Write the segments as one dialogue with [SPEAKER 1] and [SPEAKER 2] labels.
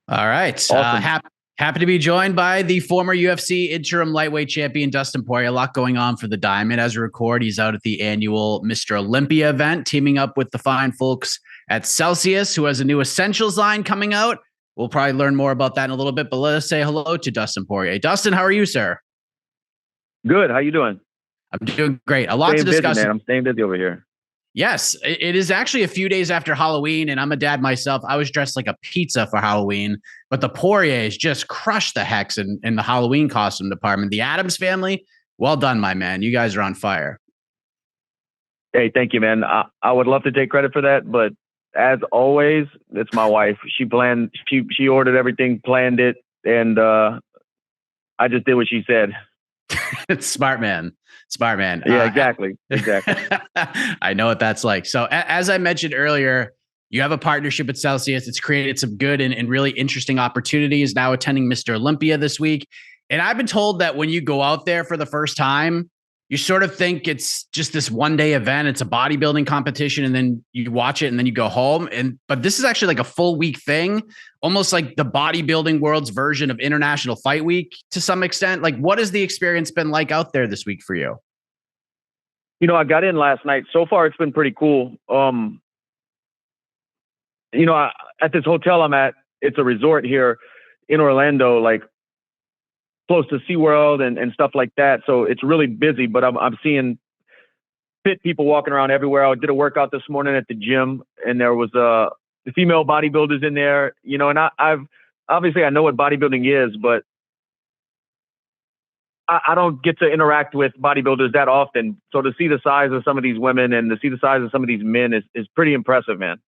[SPEAKER 1] All right.
[SPEAKER 2] Awesome.
[SPEAKER 1] Happy to be joined by the former UFC interim lightweight champion, Dustin Poirier. A lot going on for the Diamond. As we record, he's out at the annual Mr. Olympia event, teaming up with the fine folks at Celcius, who has a new Essentials line coming out. We'll probably learn more about that in a little bit, but let us say hello to Dustin Poirier. Dustin, how are you, sir?
[SPEAKER 2] Good. How you doing?
[SPEAKER 1] I'm doing great. A lot to
[SPEAKER 2] Staying busy,
[SPEAKER 1] discuss.
[SPEAKER 2] man. I'm staying busy over here.
[SPEAKER 1] Yes, it is actually a few days after Halloween, and I'm a dad myself. I was dressed like a pizza for Halloween, but the Poiriers just crushed the hex in the Halloween costume department. The Adams family, well done, my man. You guys are on fire.
[SPEAKER 2] Hey, thank you, man. I would love to take credit for that, but as always, it's my wife. She planned. She ordered everything, planned it, and I just did what she said.
[SPEAKER 1] Smart man. Smart man.
[SPEAKER 2] Yeah, exactly. Exactly.
[SPEAKER 1] I know what that's like. So as I mentioned earlier, you have a partnership with Celsius. It's created some good and really interesting opportunities. Now attending Mr. Olympia this week. And I've been told that when you go out there for the first time, you sort of think it's just this one day event. It's a bodybuilding competition, and then you watch it and then you go home. But this is actually like a full week thing, almost like the bodybuilding world's version of International Fight Week to some extent. Like, what has the experience been like out there this week for you?
[SPEAKER 2] I got in last night. So far, it's been pretty cool. At this hotel I'm at, it's a resort here in Orlando, like close to SeaWorld and stuff like that. So it's really busy, but I'm seeing fit people walking around everywhere. I did a workout this morning at the gym, and there was the female bodybuilders in there, and I've obviously I know what bodybuilding is, but I don't get to interact with bodybuilders that often. So to see the size of some of these women and to see the size of some of these men is pretty impressive, man.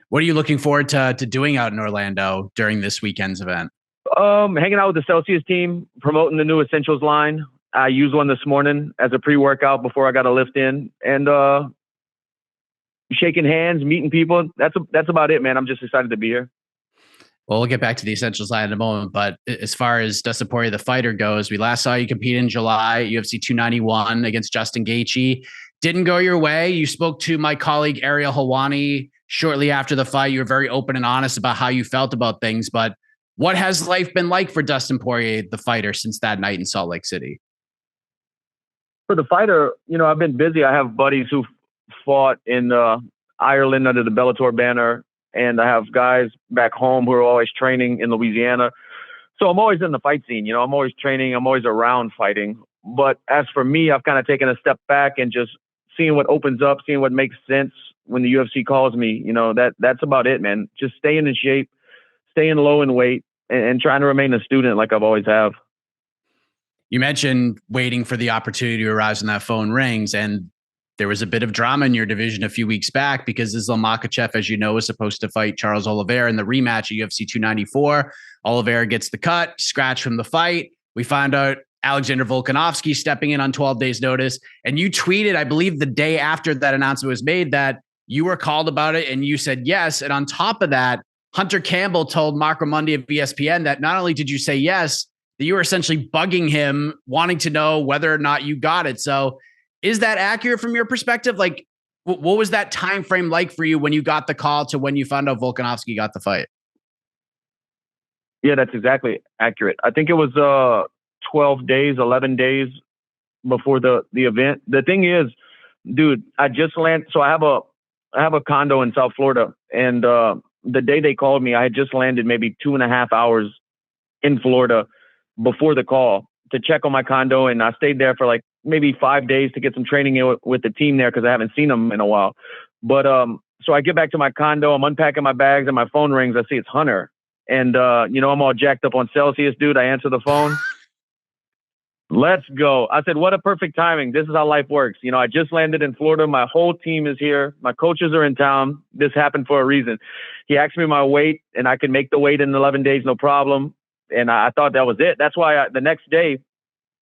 [SPEAKER 1] What are you looking forward to doing out in Orlando during this weekend's event?
[SPEAKER 2] Hanging out with the Celcius team, promoting the new Essentials line. I used one this morning as a pre-workout before I got a lift in, and shaking hands, meeting people. That's about it, man. I'm just excited to be here.
[SPEAKER 1] Well, we'll get back to the Essentials line in a moment. But as far as Dustin Poirier, the fighter, goes, we last saw you compete in July, UFC 291 against Justin Gaethje. Didn't go your way. You spoke to my colleague Ariel Helwani shortly after the fight. You were very open and honest about how you felt about things. But what has life been like for Dustin Poirier, the fighter, since that night in Salt Lake City?
[SPEAKER 2] For the fighter, I've been busy. I have buddies who fought in Ireland under the Bellator banner, and I have guys back home who are always training in Louisiana. So I'm always in the fight scene. I'm always training. I'm always around fighting. But as for me, I've kind of taken a step back and just seeing what opens up, seeing what makes sense when the UFC calls me. That's about it, man. Just staying in shape, staying low in weight, and trying to remain a student like I've always have.
[SPEAKER 1] You mentioned waiting for the opportunity to arise when that phone rings, and there was a bit of drama in your division a few weeks back because Islam Makhachev, as you know, was supposed to fight Charles Oliveira in the rematch at UFC 294. Oliveira gets the cut, scratch from the fight. We found out Alexander Volkanovski stepping in on 12 days notice. And you tweeted, I believe the day after that announcement was made, that you were called about it and you said yes. And on top of that, Hunter Campbell told Mark Ramundi of ESPN that not only did you say yes, that you were essentially bugging him, wanting to know whether or not you got it. So is that accurate from your perspective? Like, what was that time frame like for you when you got the call to when you found out Volkanovski got the fight?
[SPEAKER 2] Yeah, that's exactly accurate. I think it was 12 days, 11 days before the event. The thing is, dude, I just landed. So I have a condo in South Florida, and the day they called me, I had just landed maybe 2.5 hours in Florida before the call to check on my condo, and I stayed there for like maybe 5 days to get some training in with the team there because I haven't seen them in a while. But so I get back to my condo, I'm unpacking my bags, and my phone rings. I see it's Hunter, and I'm all jacked up on Celsius, dude. I answer the phone. Let's go. I said, what a perfect timing. This is how life works. I just landed in Florida. My whole team is here. My coaches are in town. This happened for a reason. He asked me my weight, and I can make the weight in 11 days, no problem. And I thought that was it. That's why the next day,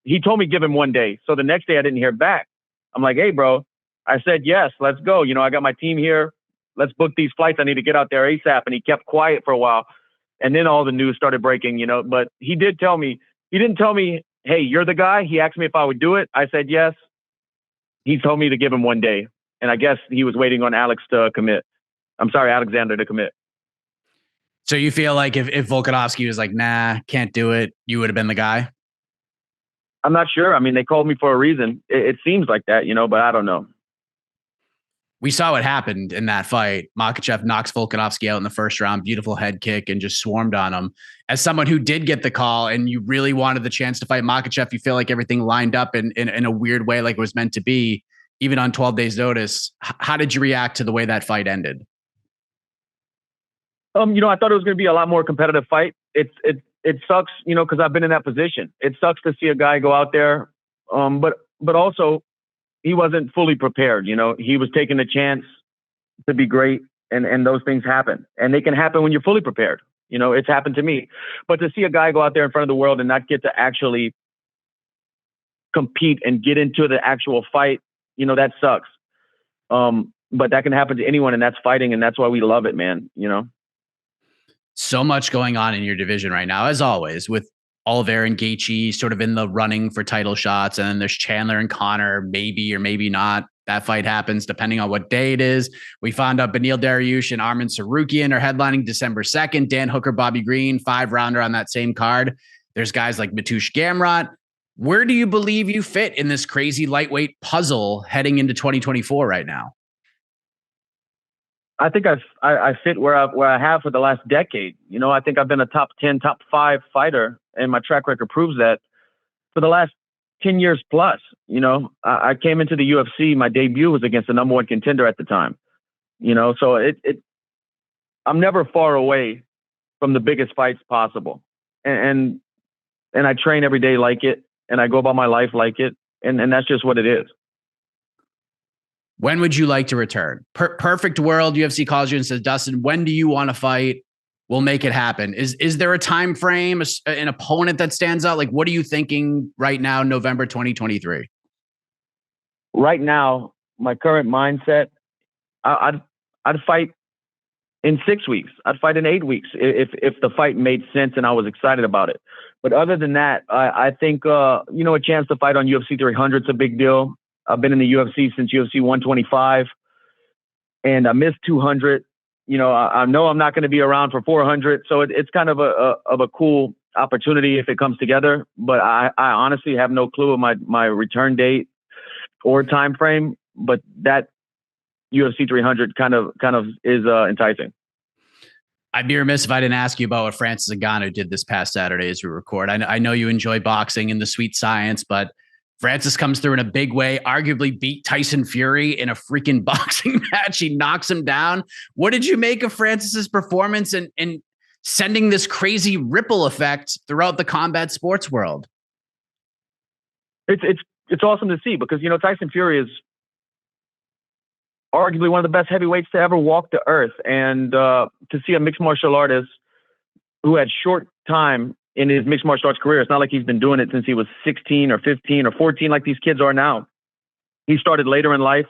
[SPEAKER 2] he told me give him 1 day. So the next day I didn't hear back. I'm like, hey, bro, I said, yes, let's go. I got my team here. Let's book these flights. I need to get out there ASAP. And he kept quiet for a while. And then all the news started breaking, but he didn't tell me, hey, you're the guy. He asked me if I would do it. I said, yes. He told me to give him 1 day. And I guess he was waiting on Alexander to commit.
[SPEAKER 1] So you feel like if Volkanovski was like, nah, can't do it, you would have been the guy?
[SPEAKER 2] I'm not sure. I mean, they called me for a reason. It seems like that, but I don't know.
[SPEAKER 1] We saw what happened in that fight. Makhachev knocks Volkanovski out in the first round, beautiful head kick, and just swarmed on him. As someone who did get the call and you really wanted the chance to fight Makhachev, you feel like everything lined up in a weird way, like it was meant to be, even on 12 days notice. How did you react to the way that fight ended?
[SPEAKER 2] I thought it was going to be a lot more competitive fight. It sucks, because I've been in that position. It sucks to see a guy go out there, but also he wasn't fully prepared. He was taking a chance to be great, and those things happen, and they can happen when you're fully prepared. It's happened to me. But to see a guy go out there in front of the world and not get to actually compete and get into the actual fight, that sucks. But that can happen to anyone, and that's fighting, and that's why we love it, man.
[SPEAKER 1] So much going on in your division right now, as always, with Oliveira and Gaethje sort of in the running for title shots. And then there's Chandler and Connor, maybe or maybe not. That fight happens depending on what day it is. We found out Beneil Dariush and Arman Tsarukyan are headlining December 2nd. Dan Hooker, Bobby Green, 5-rounder on that same card. There's guys like Mateusz Gamrot. Where do you believe you fit in this crazy lightweight puzzle heading into 2024 right now?
[SPEAKER 2] I think I fit where I have for the last decade. I think I've been a top 10, top 5 fighter, and my track record proves that for the last 10 years plus. I came into the UFC. My debut was against the number 1 contender at the time. So I'm never far away from the biggest fights possible, and I train every day like it, and I go about my life like it, and that's just what it is.
[SPEAKER 1] When would you like to return? Perfect world. UFC calls you and says, Dustin, when do you want to fight? We'll make it happen. Is there a time frame, an opponent that stands out? Like, what are you thinking right now, November 2023?
[SPEAKER 2] Right now, my current mindset, I'd fight in 6 weeks. I'd fight in 8 weeks if the fight made sense and I was excited about it. But other than that, I think a chance to fight on UFC 300 is a big deal. I've been in the UFC since UFC 125, and I missed 200. I know I'm not going to be around for 400, so it's kind of a cool opportunity if it comes together. But I honestly have no clue of my return date or time frame. But that UFC 300 kind of is enticing.
[SPEAKER 1] I'd be remiss if I didn't ask you about what Francis Ngannou did this past Saturday as we record. I know you enjoy boxing and the sweet science, but Francis comes through in a big way, arguably beat Tyson Fury in a freaking boxing match. He knocks him down. What did you make of Francis's performance and sending this crazy ripple effect throughout the combat sports world?
[SPEAKER 2] It's awesome to see because, Tyson Fury is arguably one of the best heavyweights to ever walk the earth. And to see a mixed martial artist who had short time in his mixed martial arts career. It's not like he's been doing it since he was 16 or 15 or 14 like these kids are now. He started later in life.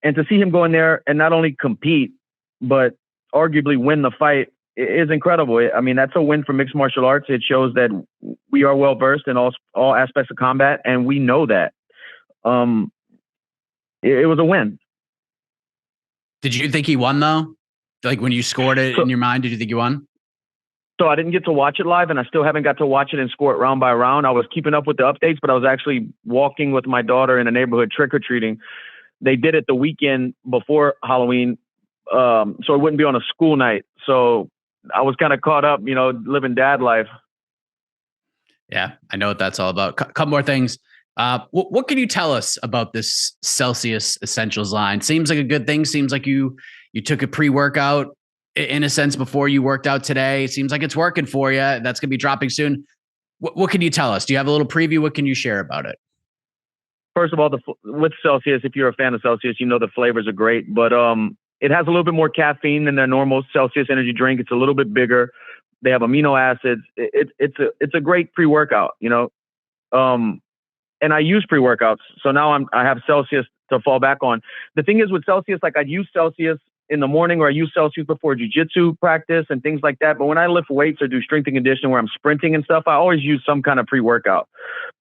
[SPEAKER 2] And to see him go in there and not only compete, but arguably win the fight is incredible. I mean, that's a win for mixed martial arts. It shows that we are well-versed in all aspects of combat, and we know that. It was a win.
[SPEAKER 1] Did you think he won, though? Like when you scored it in your mind, did you think he won?
[SPEAKER 2] So I didn't get to watch it live, and I still haven't got to watch it and score it round by round. I was keeping up with the updates, but I was actually walking with my daughter in a neighborhood trick-or-treating. They did it the weekend before Halloween, so it wouldn't be on a school night. So I was kind of caught up, living dad life.
[SPEAKER 1] Yeah, I know what that's all about. Couple more things. What can you tell us about this Celcius Essentials line? Seems like a good thing. Seems like you took a pre-workout in a sense before you worked out today. It seems like it's working for you. That's going to be dropping soon. What can you tell us? Do you have a little preview? What can you share about it?
[SPEAKER 2] First of all, with Celcius, if you're a fan of Celcius, the flavors are great, but it has a little bit more caffeine than their normal Celcius energy drink. It's a little bit bigger. They have amino acids. It's a great pre-workout, and I use pre-workouts. So now I have Celcius to fall back on. The thing is with Celcius, like I'd use Celcius in the morning, or I use Celcius before jiu-jitsu practice and things like that. But when I lift weights or do strength and conditioning where I'm sprinting and stuff, I always use some kind of pre-workout.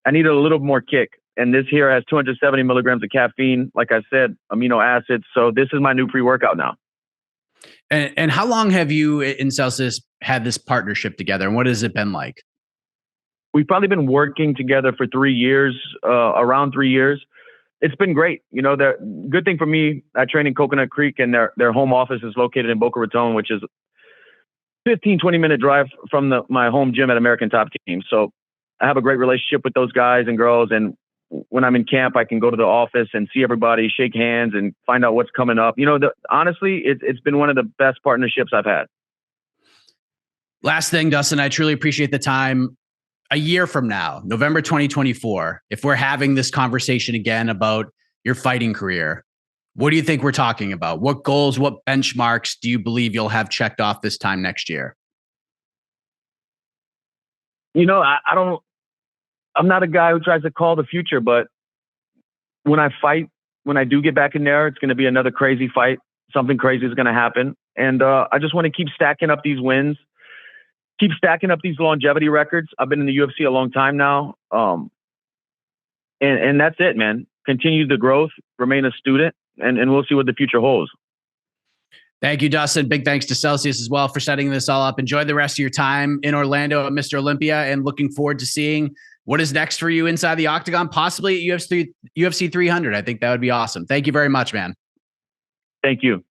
[SPEAKER 2] I need a little more kick. And this here has 270 milligrams of caffeine, like I said, amino acids. So this is my new pre-workout now.
[SPEAKER 1] And how long have you in Celsius had this partnership together, and what has it been like?
[SPEAKER 2] We've probably been working together for 3 years, around 3 years. It's been great. You know, the good thing for me, I train in Coconut Creek, and their home office is located in Boca Raton, which is 15-20 minute drive from my home gym at American Top Team. So I have a great relationship with those guys and girls. And when I'm in camp, I can go to the office and see everybody, shake hands, and find out what's coming up. You know, honestly, it's been one of the best partnerships I've had.
[SPEAKER 1] Last thing, Dustin, I truly appreciate the time. A year from now, November 2024, if we're having this conversation again about your fighting career, what do you think we're talking about? What goals, what benchmarks do you believe you'll have checked off this time next year?
[SPEAKER 2] You know, I'm not a guy who tries to call the future, but when I fight, when I do get back in there, it's going to be another crazy fight. Something crazy is going to happen. And I just want to keep stacking up these wins, keep stacking up these longevity records. I've been in the UFC a long time now. And that's it, man. Continue the growth, remain a student, and we'll see what the future holds.
[SPEAKER 1] Thank you, Dustin. Big thanks to Celcius as well for setting this all up. Enjoy the rest of your time in Orlando at Mr. Olympia, and looking forward to seeing what is next for you inside the octagon, possibly at UFC 300. I think that would be awesome. Thank you very much, man.
[SPEAKER 2] Thank you.